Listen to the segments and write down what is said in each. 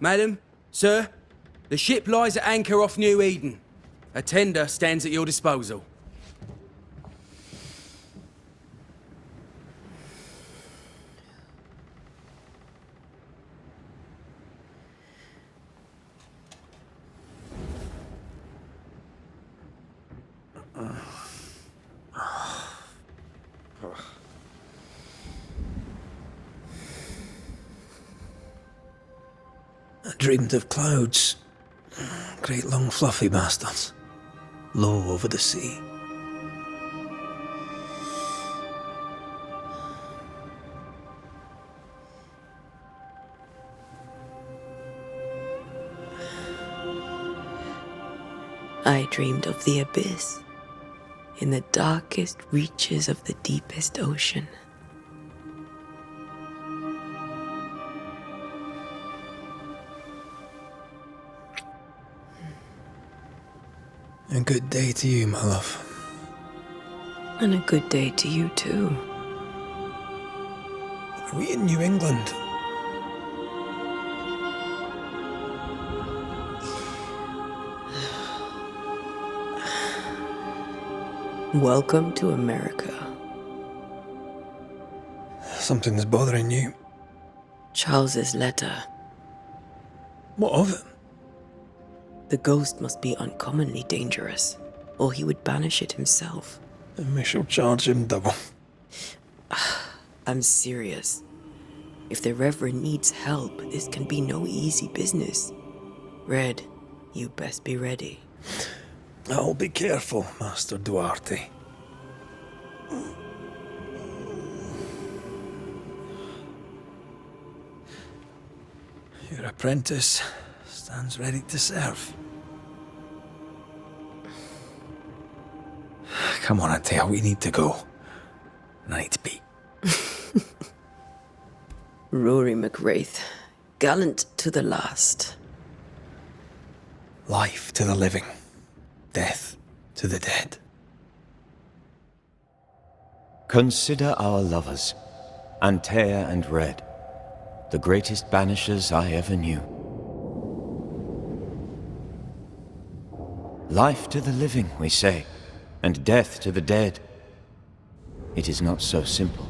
Madam, sir, the ship lies at anchor off New Eden. A tender stands at your disposal. I dreamed of clouds. Great long fluffy bastards. Low over the sea. I dreamed of the abyss, in the darkest reaches of the deepest ocean. A good day to you, my love. And a good day to you too. Are we in New England? Welcome to America. Something's bothering you. Charles's letter. What of it? The ghost must be uncommonly dangerous, or he would banish it himself. And we shall charge him double. I'm serious. If the Reverend needs help, this can be no easy business. Red, you best be ready. I'll be careful, Master Duarte. Your apprentice stands ready to serve. Come on, Antea, we need to go. And I need to pee. Rory McWraith, gallant to the last. Life to the living, death to the dead. Consider our lovers, Antea and Red, the greatest banishers I ever knew. Life to the living, we say, and death to the dead. It is not so simple.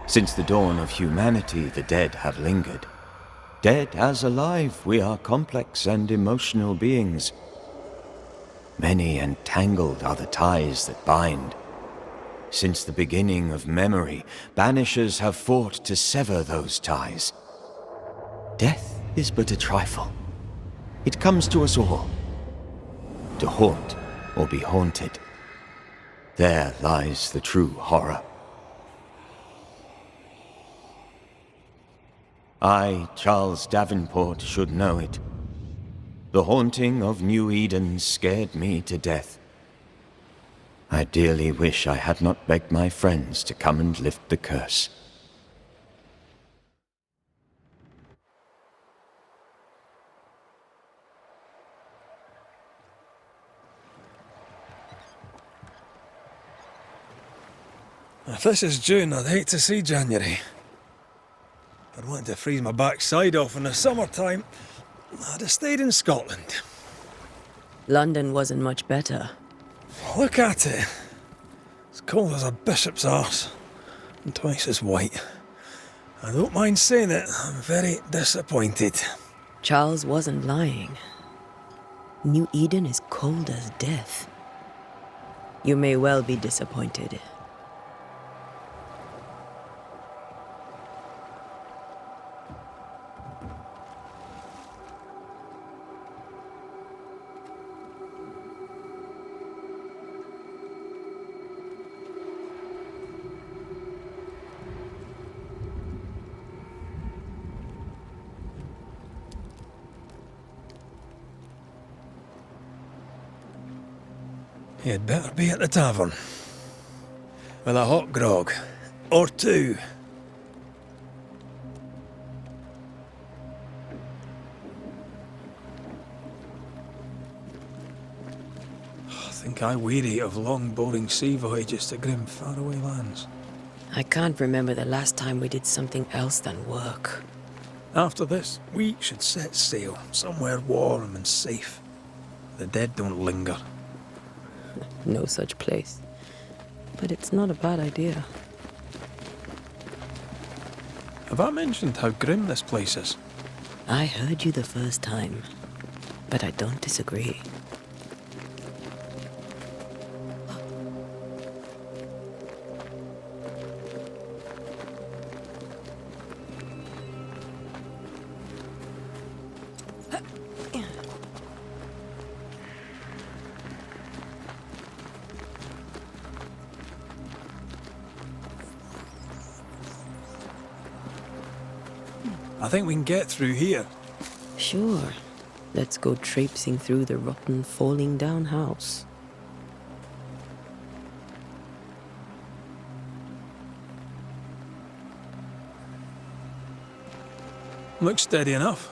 Since the dawn of humanity, the dead have lingered. Dead as alive, we are complex and emotional beings. Many and tangled are the ties that bind. Since the beginning of memory, banishers have fought to sever those ties. Death is but a trifle. It comes to us all. To haunt or be haunted. There lies the true horror. I, Charles Davenport, should know it. The haunting of New Eden scared me to death. I dearly wish I had not begged my friends to come and lift the curse. If this is June, I'd hate to see January. I'd want to freeze my backside off in the summertime. I'd have stayed in Scotland. London wasn't much better. Look at it. It's cold as a bishop's arse, and twice as white. I don't mind saying it, I'm very disappointed. Charles wasn't lying. New Eden is cold as death. You may well be disappointed. You'd better be at the tavern. With a hot grog. Or two. I think I weary of long, boring sea voyages to grim, faraway lands. I can't remember the last time we did something else than work. After this, we should set sail somewhere warm and safe. The dead don't linger. No such place. But it's not a bad idea. Have I mentioned how grim this place is? I heard you the first time, but I don't disagree. I think we can get through here. Sure. Let's go traipsing through the rotten, falling down house. Looks steady enough.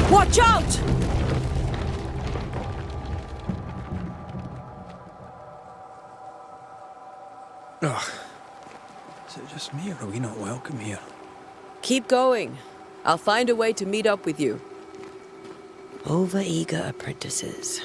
Watch out! Ugh. Is it just me, or are we not welcome here? Keep going. I'll find a way to meet up with you. Overeager apprentices.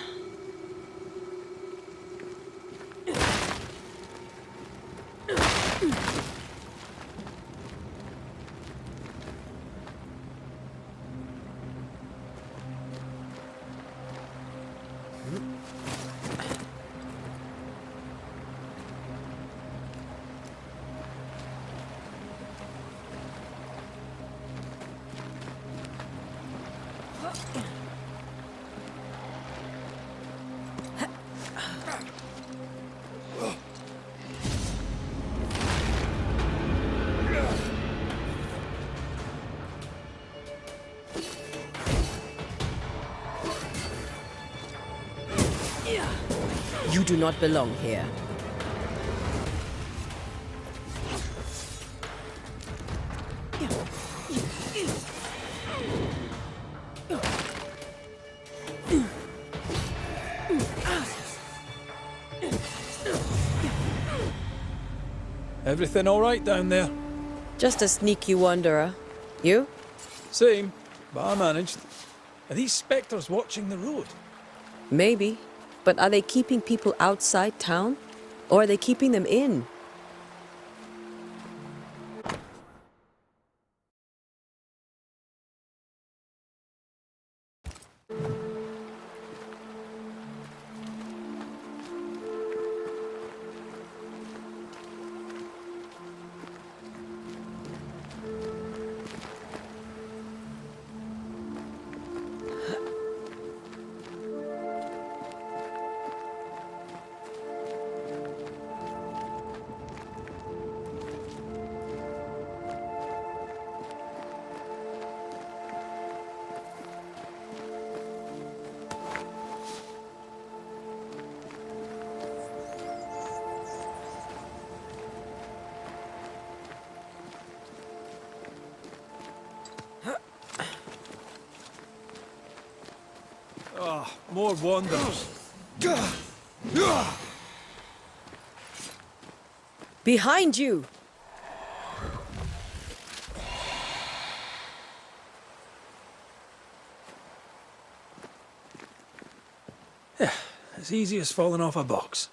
You do not belong here. Everything all right down there? Just a sneaky wanderer. You? Same, but I managed. Are these spectres watching the road? Maybe. But are they keeping people outside town? Or are they keeping them in? Ah, more wanderers. Behind you! Yeah, as easy as falling off a box.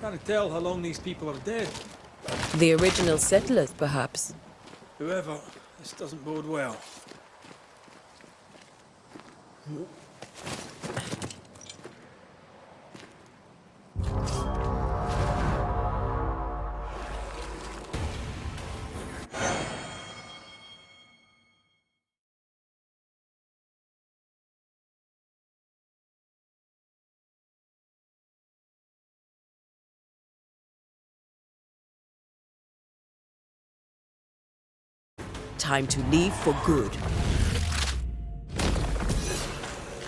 Can't tell how long these people are dead. The original settlers, perhaps. Whoever, this doesn't bode well. Time to leave for good.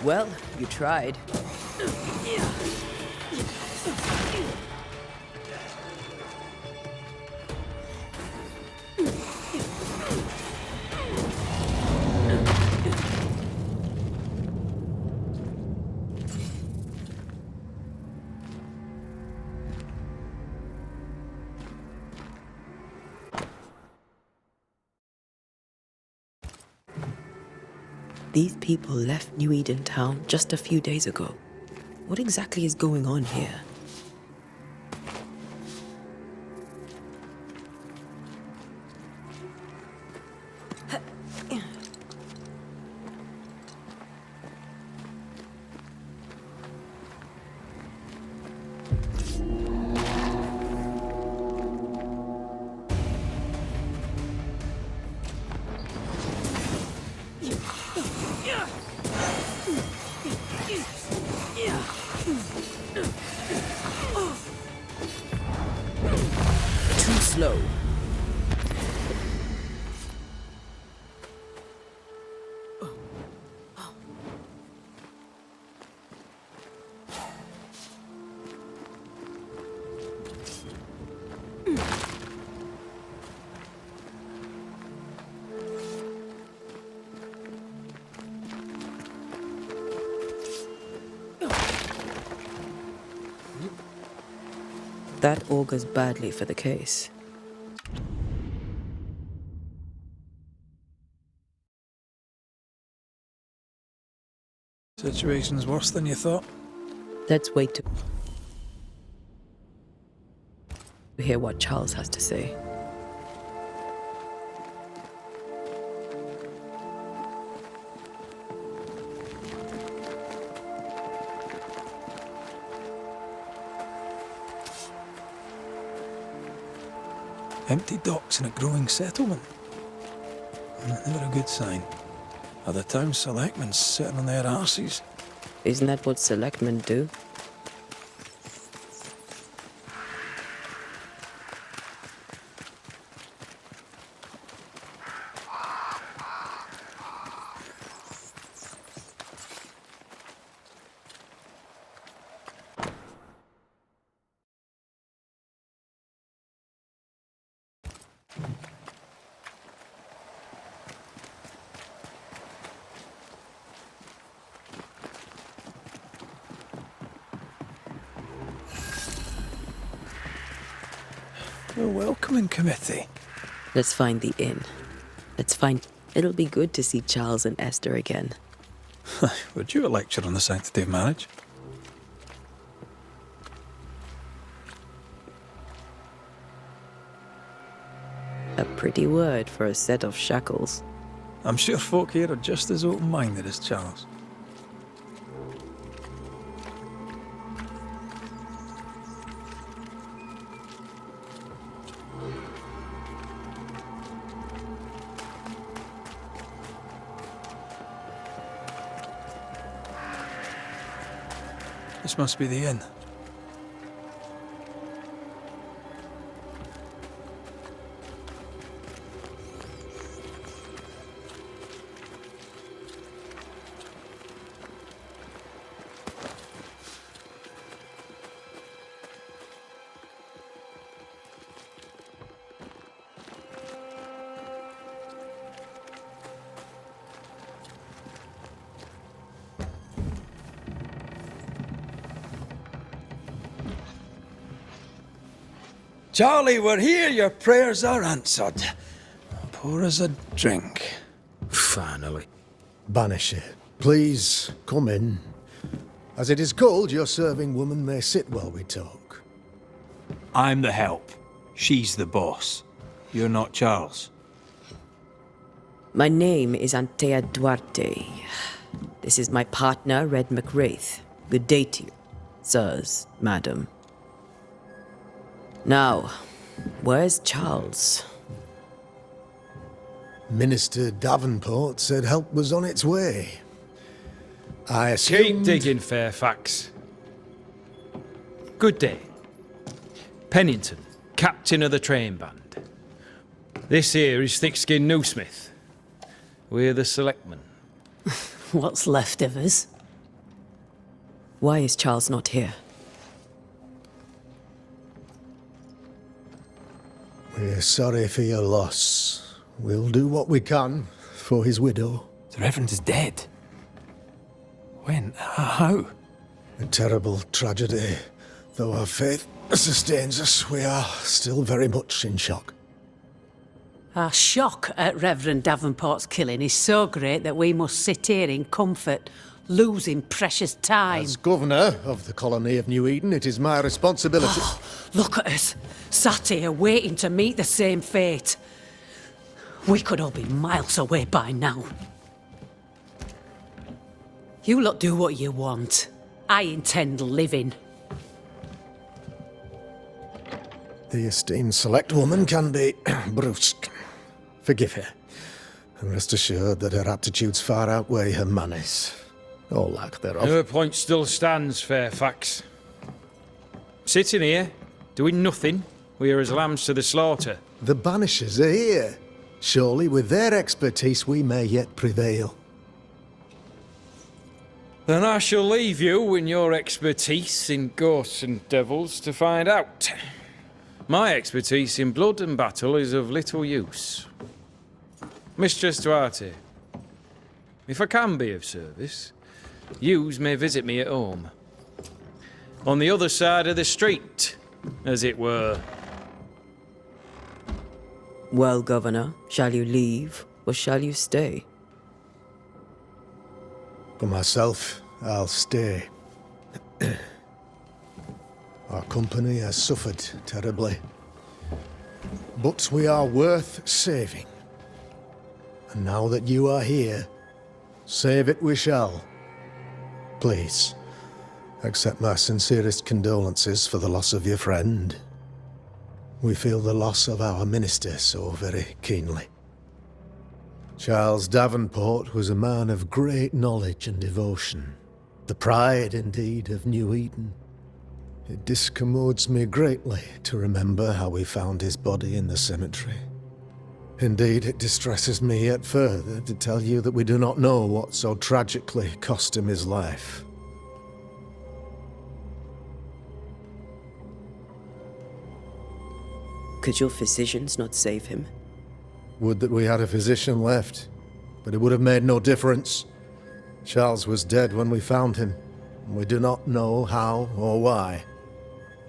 Well, you tried. These people left New Eden Town just a few days ago. What exactly is going on here? Too slow. That augurs badly for the case. Situation's worse than you thought. Let's wait to hear what Charles has to say. Empty docks in a growing settlement. Never a good sign. Are the town selectmen sitting on their arses? Isn't that what selectmen do? A welcoming committee. Let's find the inn. It'll be good to see Charles and Esther again. Would you a lecture on the sanctity of marriage? A pretty word for a set of shackles. I'm sure folk here are just as open-minded as Charles. This must be the inn. Charlie, we're here. Your prayers are answered. Pour us a drink. Finally. Banisher, please come in. As it is cold, your serving woman may sit while we talk. I'm the help. She's the boss. You're not Charles. My name is Antea Duarte. This is my partner, Red McWraith. Good day to you, sirs, madam. Now, where's Charles? Minister Davenport said help was on its way. I Keep assumed... digging, Fairfax. Good day. Pennington, captain of the train band. This here is Thick-Skinned Newsmith. We're the selectmen. What's left of us? Why is Charles not here? We're sorry for your loss. We'll do what we can for his widow. The Reverend is dead. When? How? A terrible tragedy. Though our faith sustains us, we are still very much in shock. Our shock at Reverend Davenport's killing is so great that we must sit here in comfort, losing precious time. As governor of the colony of New Eden, it is my responsibility. Look at us, sat here waiting to meet the same fate. We could all be miles away by now. You lot do what you want. I intend living. The esteemed select woman can be brusque. Forgive her, and rest assured that her aptitudes far outweigh her manners, or lack thereof. Her point still stands, Fairfax. Sitting here, doing nothing, we are as lambs to the slaughter. The Banishers are here. Surely with their expertise we may yet prevail. Then I shall leave you and your expertise in ghosts and devils to find out. My expertise in blood and battle is of little use. Mistress Duarte, if I can be of service, yous may visit me at home. On the other side of the street, as it were. Well, Governor, shall you leave or shall you stay? For myself, I'll stay. Our company has suffered terribly. But we are worth saving. And now that you are here, save it we shall. Please, accept my sincerest condolences for the loss of your friend. We feel the loss of our minister so very keenly. Charles Davenport was a man of great knowledge and devotion. The pride, indeed, of New Eden. It discommodes me greatly to remember how we found his body in the cemetery. Indeed, it distresses me yet further to tell you that we do not know what so tragically cost him his life. Could your physicians not save him? Would that we had a physician left, but it would have made no difference. Charles was dead when we found him, and we do not know how or why.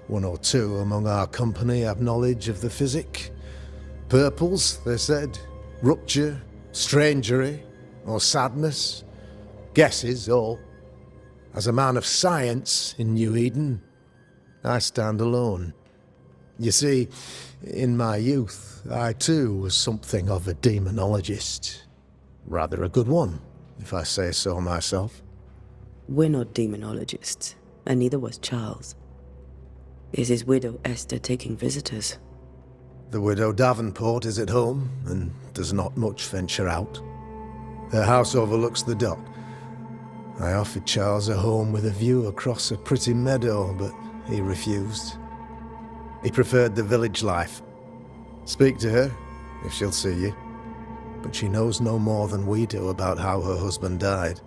One or two among our company have knowledge of the physic. Purples, they said, rupture, strangery, or sadness. Guesses, all. As a man of science in New Eden, I stand alone. You see, in my youth, I too was something of a demonologist. Rather a good one, if I say so myself. We're not demonologists, and neither was Charles. Is his widow Esther taking visitors? The widow Davenport is at home, and does not much venture out. Her house overlooks the dock. I offered Charles a home with a view across a pretty meadow, but he refused. He preferred the village life. Speak to her, if she'll see you. But she knows no more than we do about how her husband died.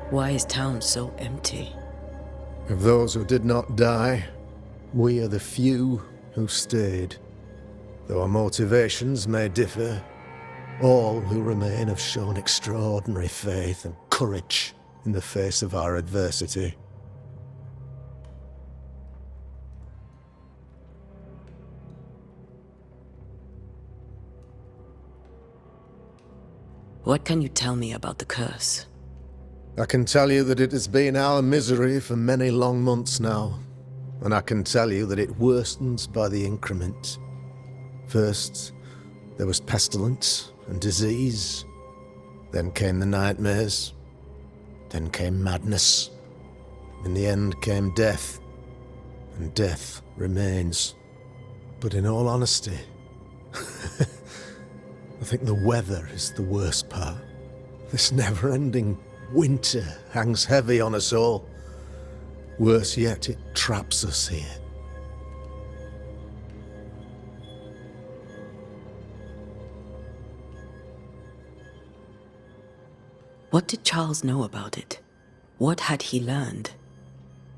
Why is town so empty? Of those who did not die, we are the few who stayed. Though our motivations may differ, all who remain have shown extraordinary faith and courage in the face of our adversity. What can you tell me about the curse? I can tell you that it has been our misery for many long months now, and I can tell you that it worstens by the increment. First, there was pestilence and disease. Then came the nightmares. Then came madness. In the end came death, and death remains. But in all honesty, I think the weather is the worst part. This never-ending winter hangs heavy on us all. Worse yet, it traps us here. What did Charles know about it? What had he learned?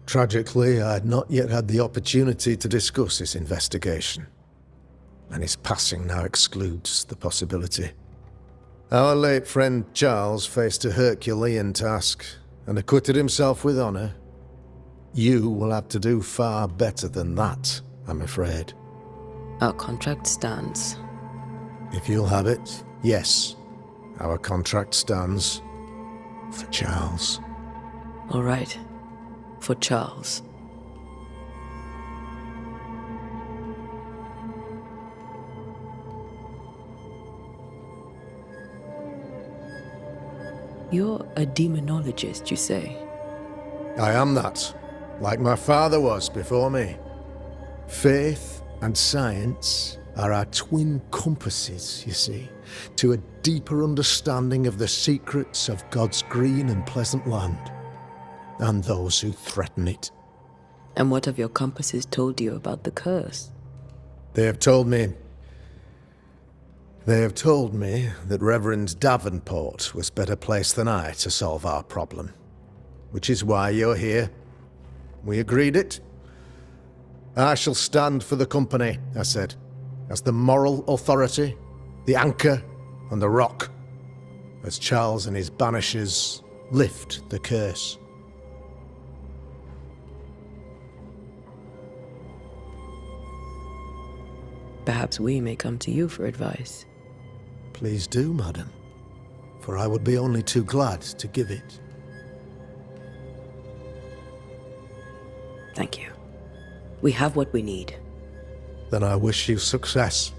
Tragically, I had not yet had the opportunity to discuss his investigation, and his passing now excludes the possibility. Our late friend Charles faced a Herculean task, and acquitted himself with honour, you will have to do far better than that, I'm afraid. Our contract stands. If you'll have it, yes, our contract stands for Charles. All right. For Charles. You're a demonologist, you say? I am that, like my father was before me. Faith and science are our twin compasses, you see, to a deeper understanding of the secrets of God's green and pleasant land, and those who threaten it. And what have your compasses told you about the curse? They have told me that Reverend Davenport was better placed than I to solve our problem. Which is why you're here. We agreed it. I shall stand for the company, I said, as the moral authority, the anchor, and the rock, as Charles and his Banishers lift the curse. Perhaps we may come to you for advice. Please do, madam, for I would be only too glad to give it. Thank you. We have what we need. Then I wish you success.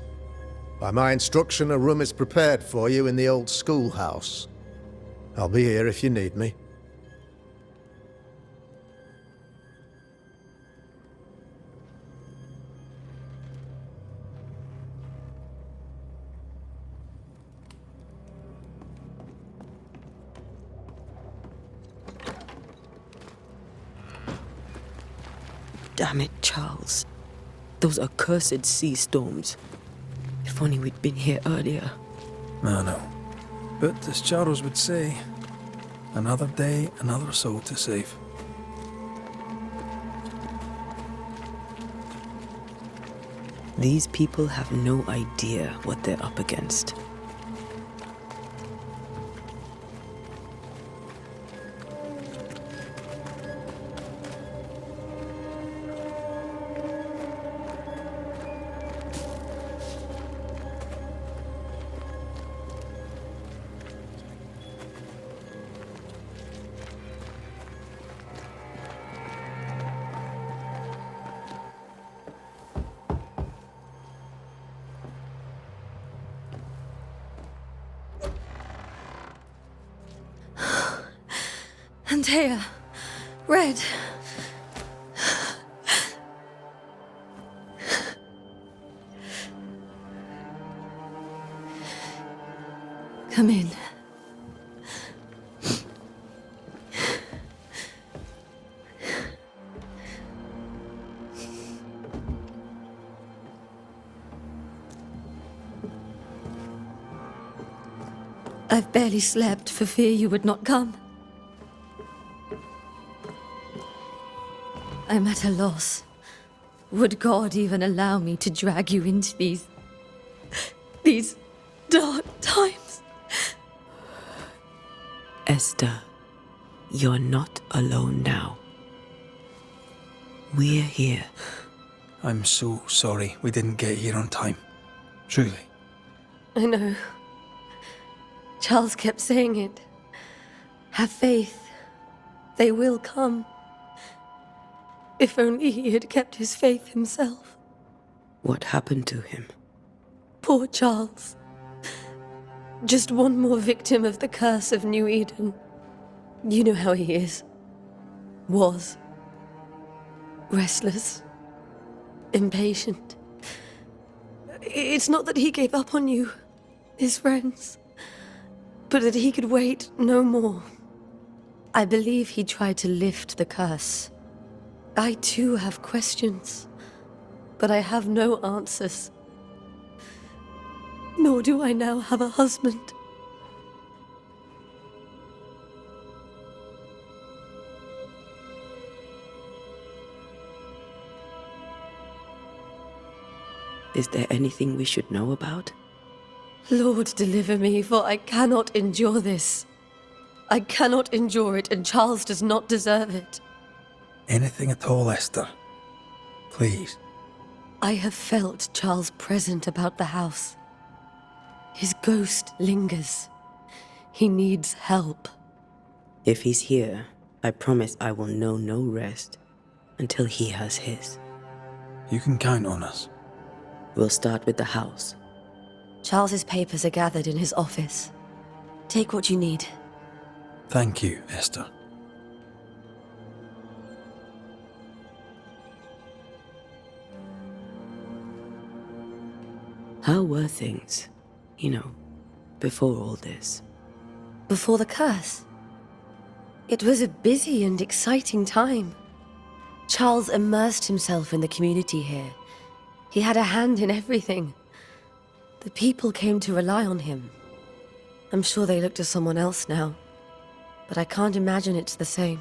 By my instruction, a room is prepared for you in the old schoolhouse. I'll be here if you need me. Damn it, Charles. Those accursed sea storms. If only we'd been here earlier. I know. But as Charles would say, another day, another soul to save. These people have no idea what they're up against. Antea, Red. Come in. I've barely slept for fear you would not come. I'm at a loss. Would God even allow me to drag you into these dark times? Esther, you're not alone now. We're here. I'm so sorry we didn't get here on time. Truly. I know. Charles kept saying it. Have faith. They will come. If only he had kept his faith himself. What happened to him? Poor Charles. Just one more victim of the curse of New Eden. You know how he is. Was. Restless. Impatient. It's not that he gave up on you, his friends, but that he could wait no more. I believe he tried to lift the curse. I too have questions, but I have no answers. Nor do I now have a husband. Is there anything we should know about? Lord, deliver me, for I cannot endure this. I cannot endure it, and Charles does not deserve it. Anything at all, Esther. Please. I have felt Charles present about the house. His ghost lingers. He needs help. If he's here, I promise I will know no rest until he has his. You can count on us. We'll start with the house. Charles's papers are gathered in his office. Take what you need. Thank you, Esther. How were things, before all this? Before the curse. It was a busy and exciting time. Charles immersed himself in the community here. He had a hand in everything. The people came to rely on him. I'm sure they look to someone else now, but I can't imagine it's the same.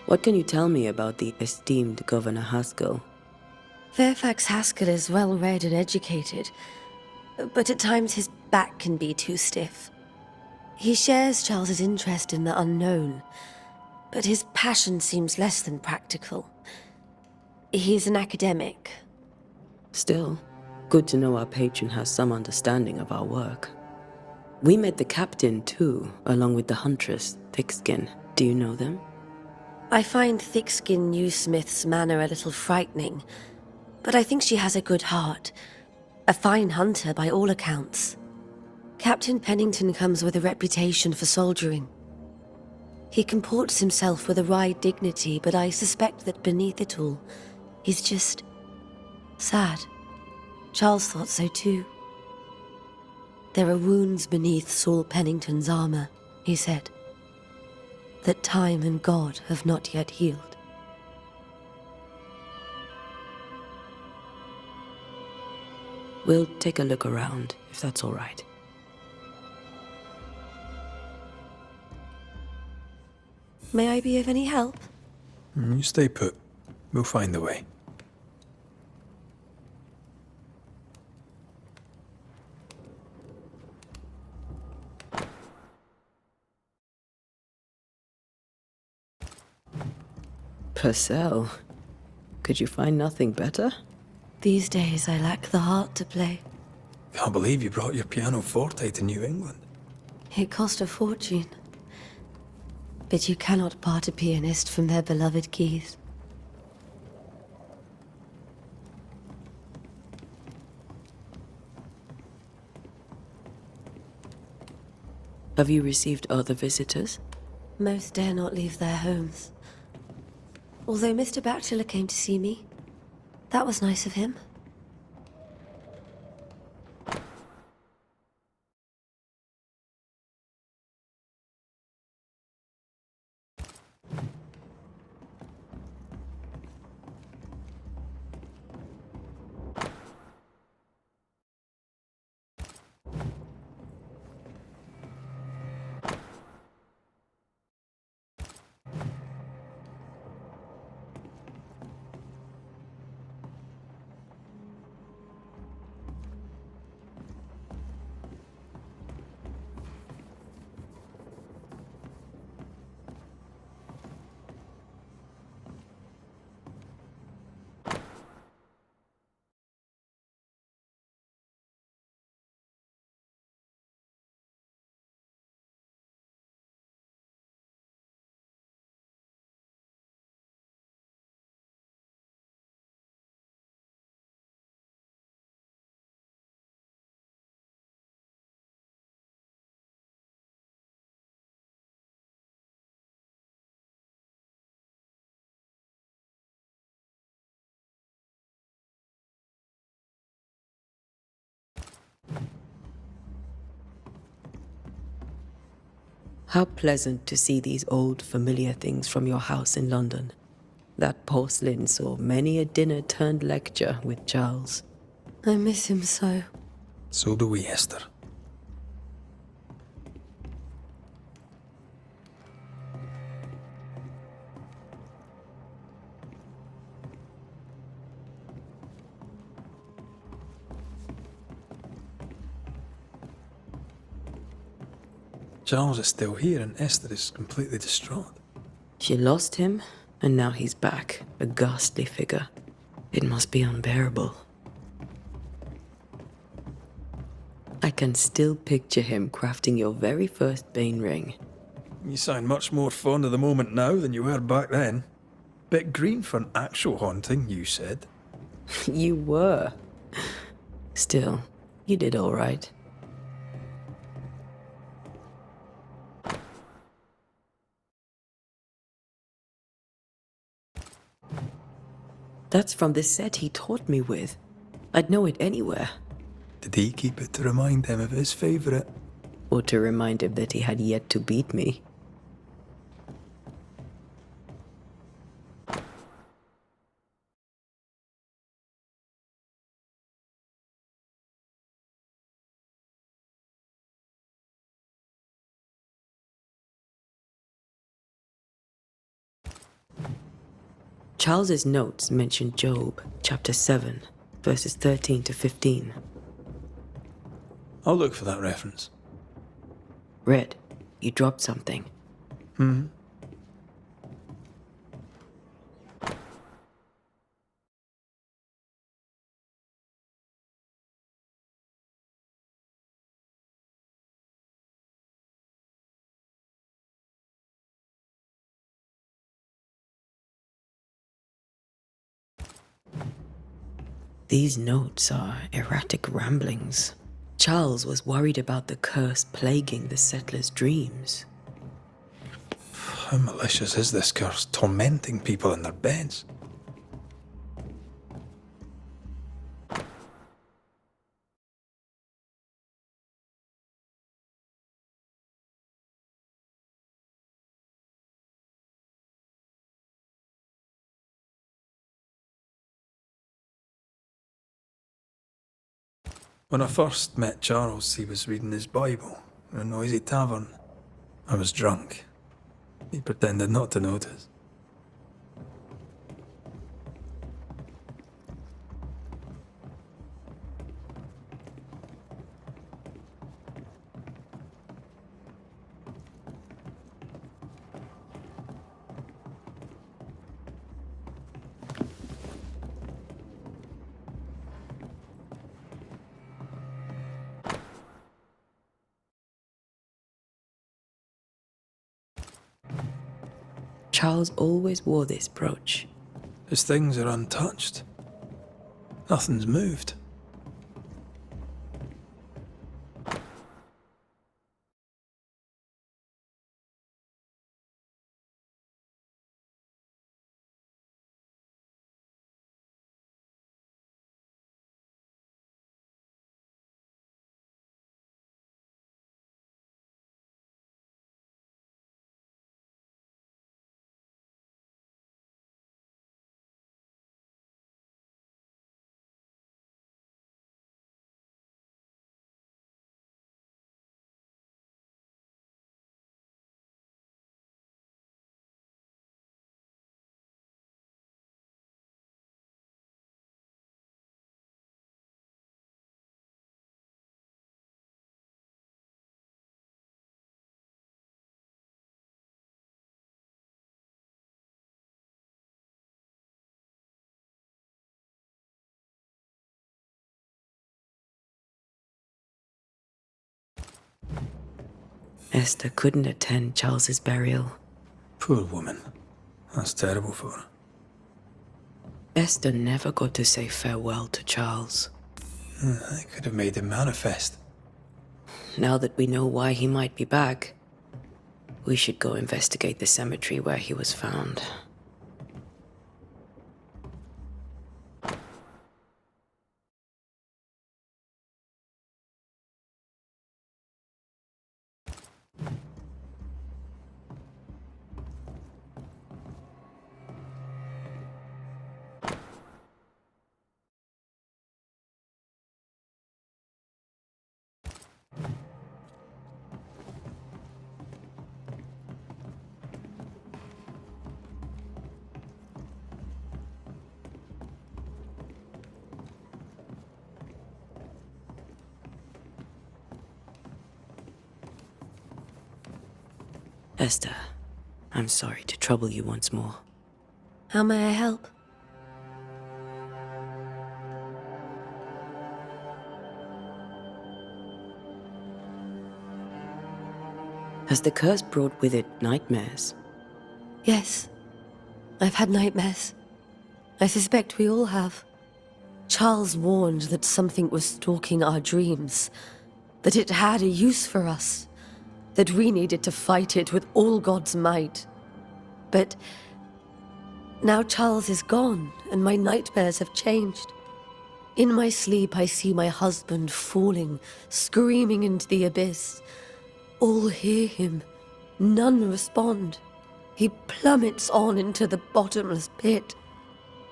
What can you tell me about the esteemed Governor Haskell? Fairfax Haskell is well-read and educated, but at times his back can be too stiff. He shares Charles's interest in the unknown, but his passion seems less than practical. He's an academic. Still, good to know our patron has some understanding of our work. We met the captain, too, along with the huntress, Thickskin. Do you know them? I find Thickskin Newsmith's manner a little frightening, but I think she has a good heart. A fine hunter by all accounts. Captain Pennington comes with a reputation for soldiering. He comports himself with a wry dignity, but I suspect that beneath it all, he's just sad. Charles thought so too. There are wounds beneath Saul Pennington's armor, he said, that time and God have not yet healed. We'll take a look around, if that's all right. May I be of any help? You stay put. We'll find a way. Purcell, could you find nothing better? These days I lack the heart to play. Can't believe you brought your pianoforte to New England. It cost a fortune. But you cannot part a pianist from their beloved keys. Have you received other visitors? Most dare not leave their homes. Although Mr. Bachelor came to see me. That was nice of him. How pleasant to see these old familiar things from your house in London. That porcelain saw many a dinner turned lecture with Charles. I miss him so. So do we, Esther. Charles is still here and Esther is completely distraught. She lost him, and now he's back, a ghastly figure. It must be unbearable. I can still picture him crafting your very first Bane ring. You sound much more fond of the moment now than you were back then. Bit green for an actual haunting, you said. You were. Still, you did all right. That's from the set he taught me with. I'd know it anywhere. Did he keep it to remind him of his favourite? Or to remind him that he had yet to beat me. Charles's notes mention Job, chapter 7, verses 13 to 15. I'll look for that reference. Red, you dropped something. These notes are erratic ramblings. Charles was worried about the curse plaguing the settlers' dreams. How malicious is this curse, tormenting people in their beds? When I first met Charles, he was reading his Bible in a noisy tavern. I was drunk. He pretended not to notice. Charles always wore this brooch. His things are untouched. Nothing's moved. Esther couldn't attend Charles's burial. Poor woman. That's terrible for her. Esther never got to say farewell to Charles. I could have made him manifest. Now that we know why he might be back, we should go investigate the cemetery where he was found. Esther, I'm sorry to trouble you once more. How may I help? Has the curse brought with it nightmares? Yes. I've had nightmares. I suspect we all have. Charles warned that something was stalking our dreams, that it had a use for us, that we needed to fight it with all God's might. But now Charles is gone, and my nightmares have changed. In my sleep, I see my husband falling, screaming into the abyss. All hear him, none respond. He plummets on into the bottomless pit.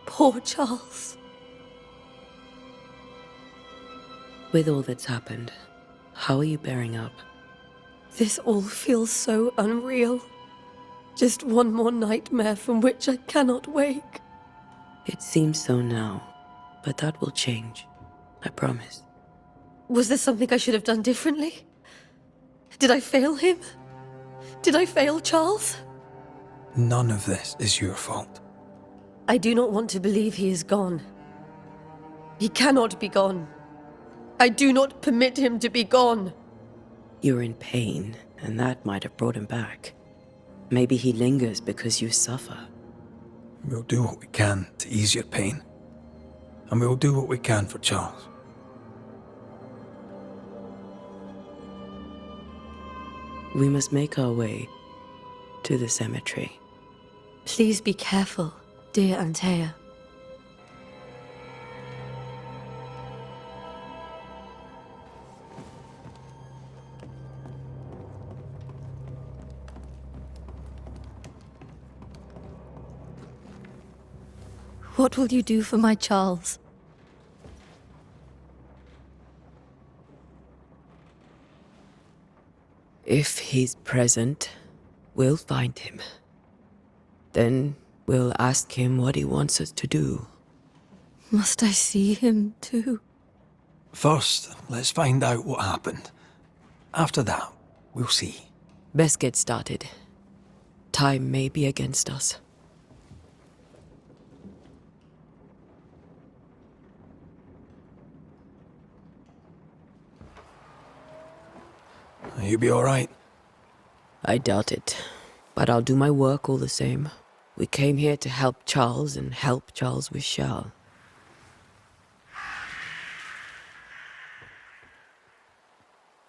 Poor Charles. With all that's happened, how are you bearing up? This all feels so unreal. Just one more nightmare from which I cannot wake. It seems so now, but that will change. I promise. Was there something I should have done differently? Did I fail him? Did I fail Charles? None of this is your fault. I do not want to believe he is gone. He cannot be gone. I do not permit him to be gone. You're in pain, and that might have brought him back. Maybe he lingers because you suffer. We'll do what we can to ease your pain. And we'll do what we can for Charles. We must make our way to the cemetery. Please be careful, dear Antea. What will you do for my Charles? If he's present, we'll find him. Then we'll ask him what he wants us to do. Must I see him too? First, let's find out what happened. After that, we'll see. Best get started. Time may be against us. You be alright? I doubt it, but I'll do my work all the same. We came here to help Charles, and help Charles we shall.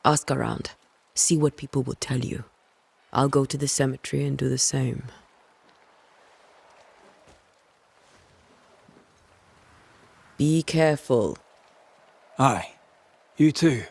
Ask around. See what people will tell you. I'll go to the cemetery and do the same. Be careful. Aye. You too.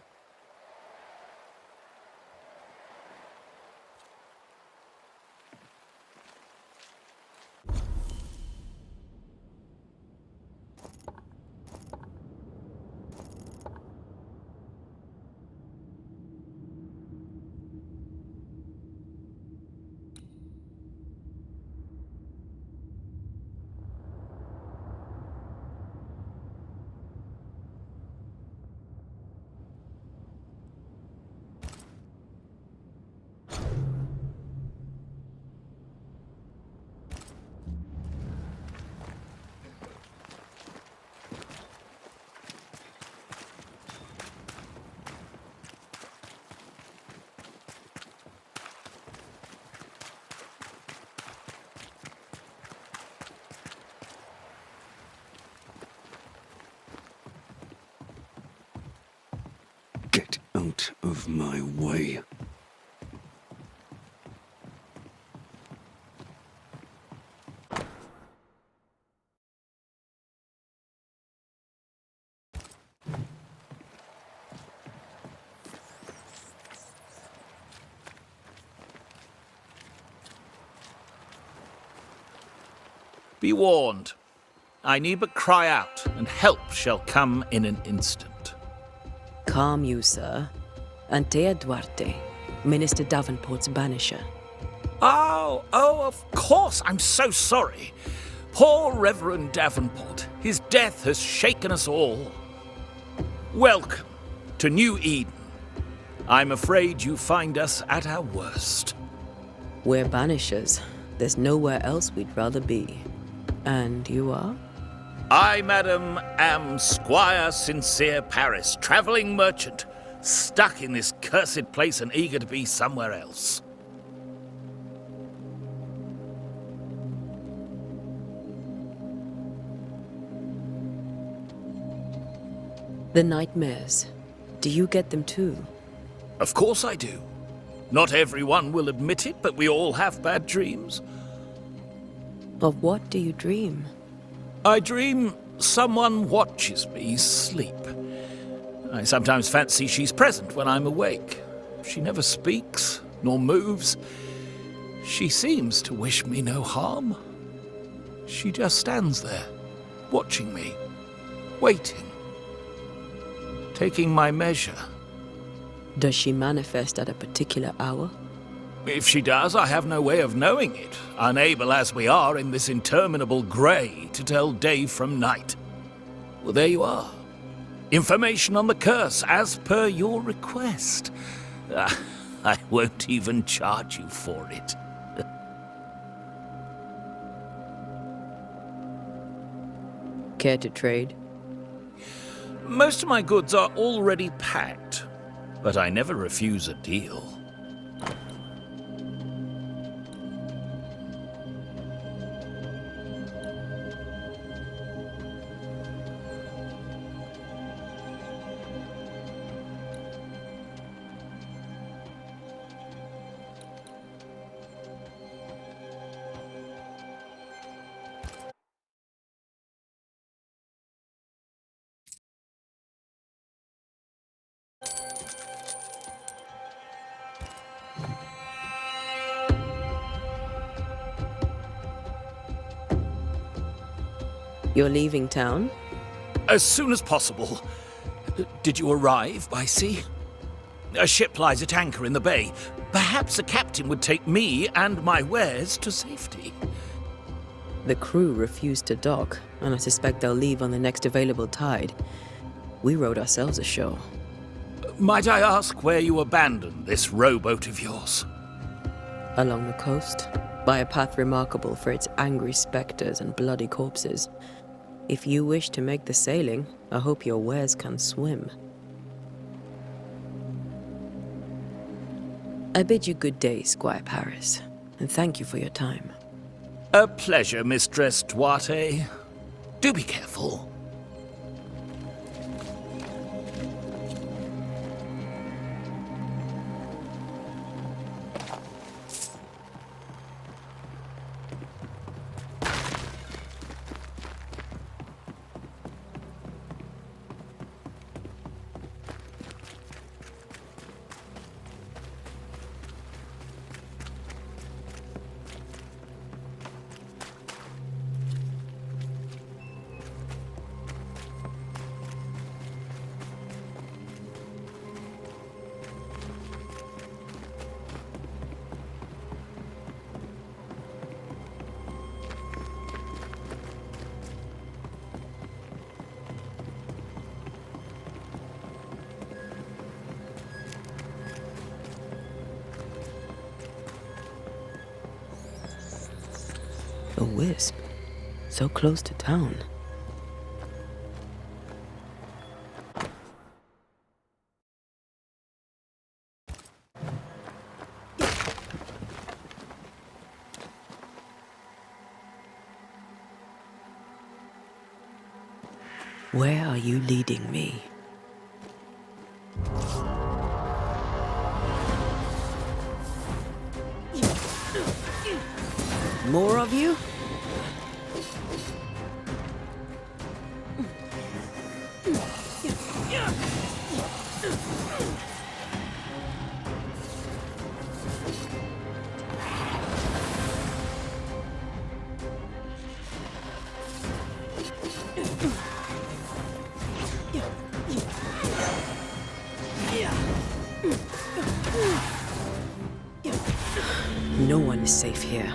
Get out of my way. Be warned. I need but cry out, and help shall come in an instant. Calm you, sir. Antea Duarte, Minister Davenport's banisher. Oh, of course, I'm so sorry. Poor Reverend Davenport. His death has shaken us all. Welcome to New Eden. I'm afraid you find us at our worst. We're Banishers. There's nowhere else we'd rather be. And you are? I, madam, am Squire Sincere Paris, travelling merchant, stuck in this cursed place and eager to be somewhere else. The nightmares. Do you get them too? Of course I do. Not everyone will admit it, but we all have bad dreams. Of what do you dream? I dream someone watches me sleep. I sometimes fancy she's present when I'm awake. She never speaks, nor moves. She seems to wish me no harm. She just stands there, watching me, waiting, taking my measure. Does she manifest at a particular hour? If she does, I have no way of knowing it, unable as we are in this interminable grey to tell day from night. Well, there you are. Information on the curse, as per your request. I won't even charge you for it. Care to trade? Most of my goods are already packed, but I never refuse a deal. You're leaving town? As soon as possible. Did you arrive by sea? A ship lies at anchor in the bay. Perhaps a captain would take me and my wares to safety. The crew refused to dock, and I suspect they'll leave on the next available tide. We rode ourselves ashore. Might I ask where you abandoned this rowboat of yours? Along the coast, by a path remarkable for its angry specters and bloody corpses. If you wish to make the sailing, I hope your wares can swim. I bid you good day, Squire Paris, and thank you for your time. A pleasure, Mistress Duarte. Do be careful. A wisp, so close to town. Where are you leading me? More of you? No one is safe here.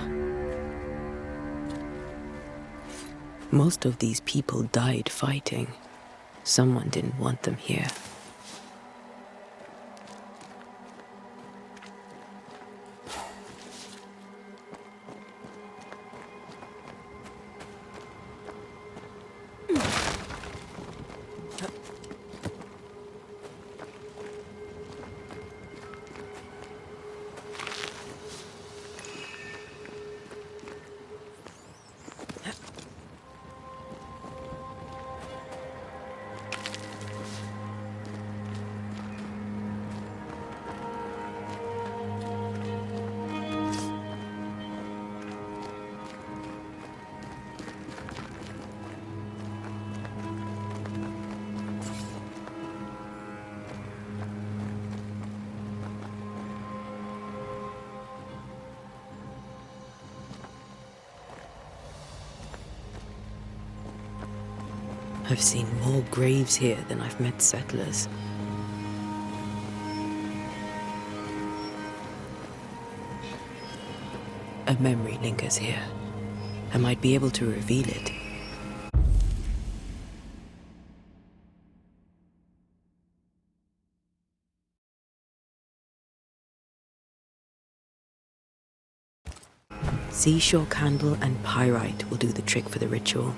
Most of these people died fighting. Someone didn't want them here. I've seen more graves here than I've met settlers. A memory lingers here. I might be able to reveal it. Seashore candle and pyrite will do the trick for the ritual.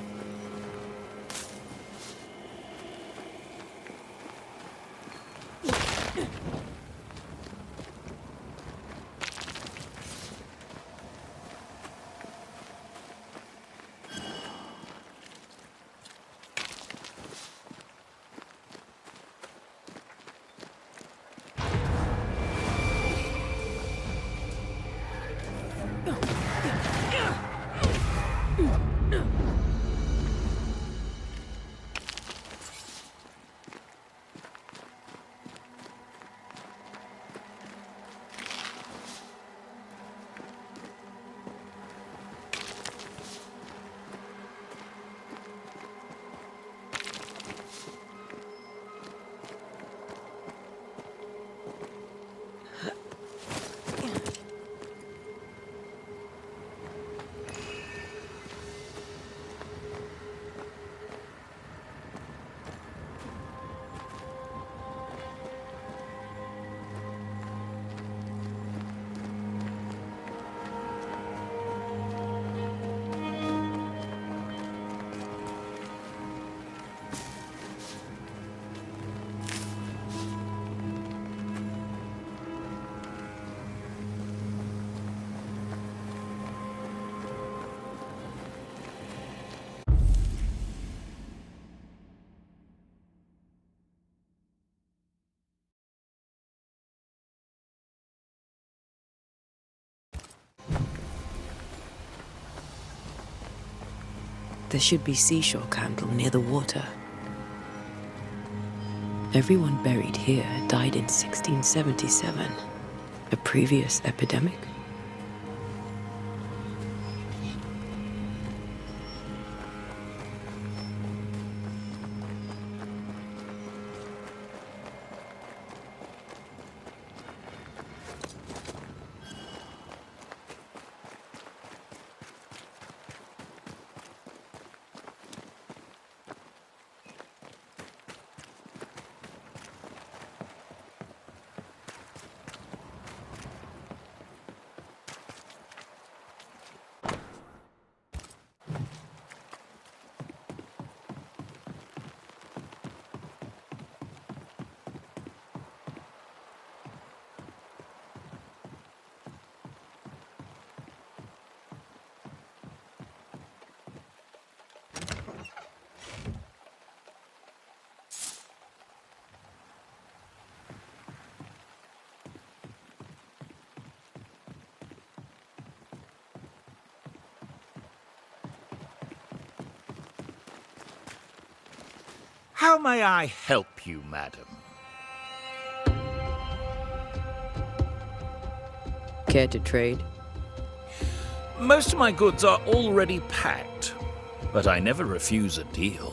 There should be seashore candle near the water. Everyone buried here died in 1677. A previous epidemic? How may I help you, madam? Care to trade? Most of my goods are already packed, but I never refuse a deal.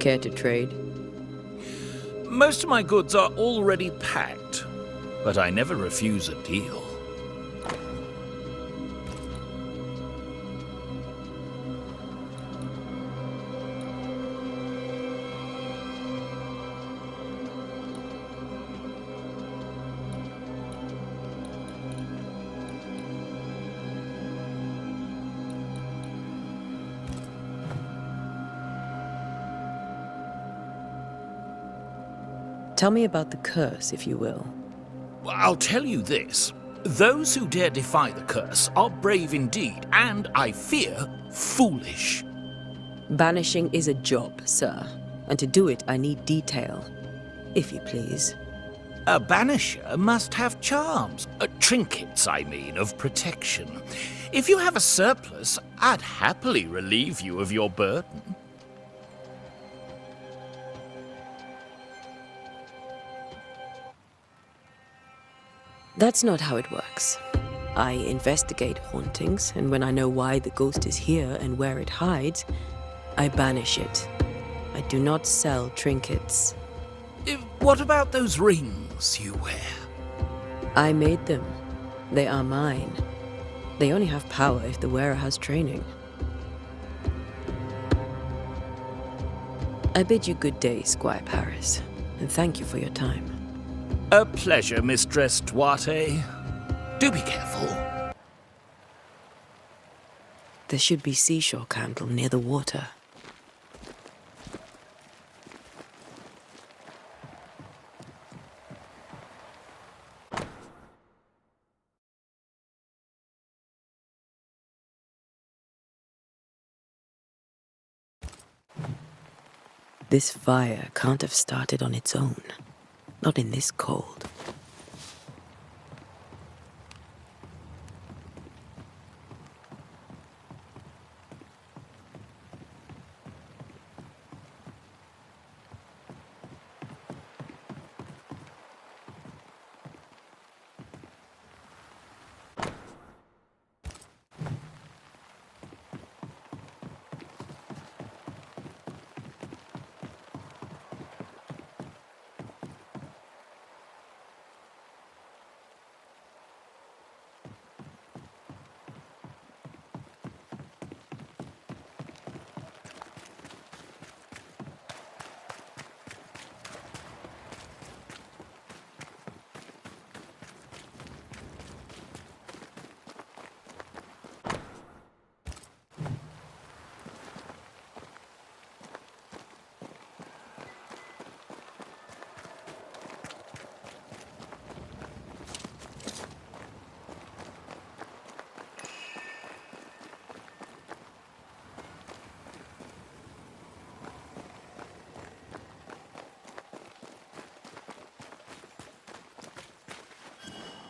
Care to trade? Most of my goods are already packed, but I never refuse a deal. Tell me about the curse, if you will. I'll tell you this. Those who dare defy the curse are brave indeed, and, I fear, foolish. Banishing is a job, sir. And to do it, I need detail. If you please. A banisher must have charms. Trinkets, I mean, of protection. If you have a surplus, I'd happily relieve you of your burden. That's not how it works. I investigate hauntings, and when I know why the ghost is here and where it hides, I banish it. I do not sell trinkets. What about those rings you wear? I made them. They are mine. They only have power if the wearer has training. I bid you good day, Squire Paris, and thank you for your time. A pleasure, Mistress Duarte. Do be careful. There should be seashore candle near the water. This fire can't have started on its own. Not in this cold.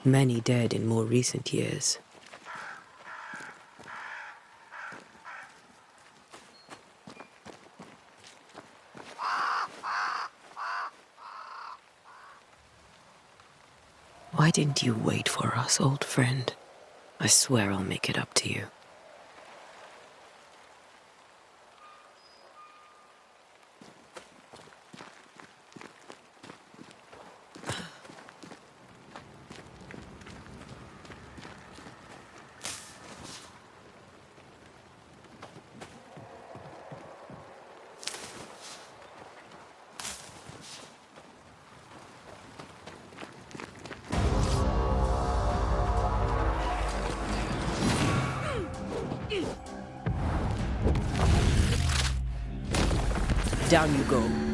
Many dead in more recent years. Why didn't you wait for us, old friend? I swear I'll make it up to you. Down you go.